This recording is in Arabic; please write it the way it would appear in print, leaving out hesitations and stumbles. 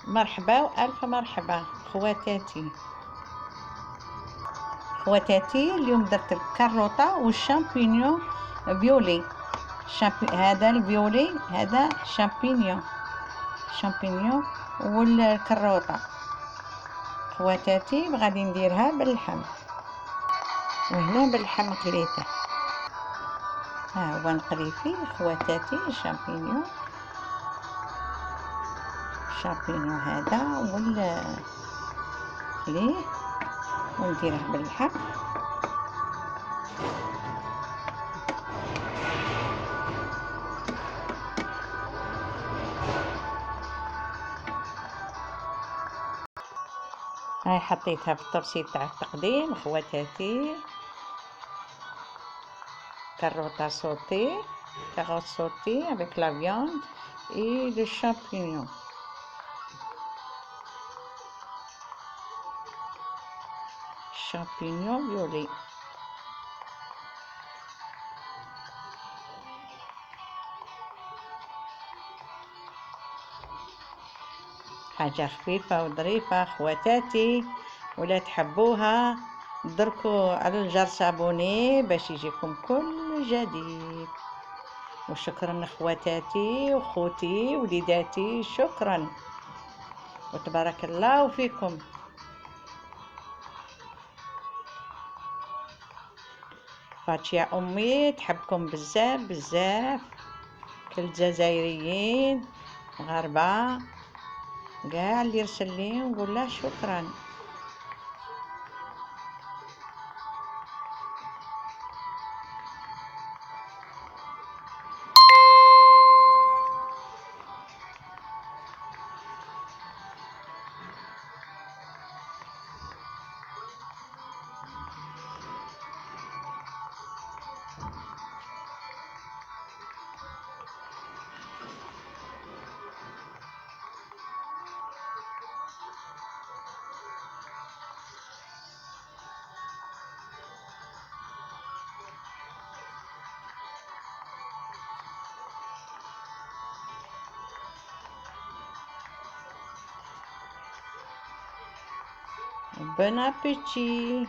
مرحبا وألف مرحبا خواتاتي اليوم درت الكاروطة والشامبينيون فيولي. هذا الفيولي هذا شامبينيون والكاروطة خواتاتي غادي نديرها باللحم، وهنا باللحم قليته. ها هو نقلي فيه خواتاتي الشامبينيون هذا نقليه ونديره باللحم. هاي حطيتها في الطرشي تاع التقديم خواتاتي. كاروت سوتي avec la viande et le champignon. Champignon violet. حاجة خفيفة وظريفة خواتاتي، ولا تحبوها دركوا على الجرس abonnés باش يجيكم كل جديد. وشكرا خواتاتي وخوتي وليداتي، شكرا وتبارك الله فيكم. فاتشيا أمي تحبكم بزاف بزاف، كل الجزائريين مغاربة قاع اللي يرسل لي نقول له شكرا. Bon appétit.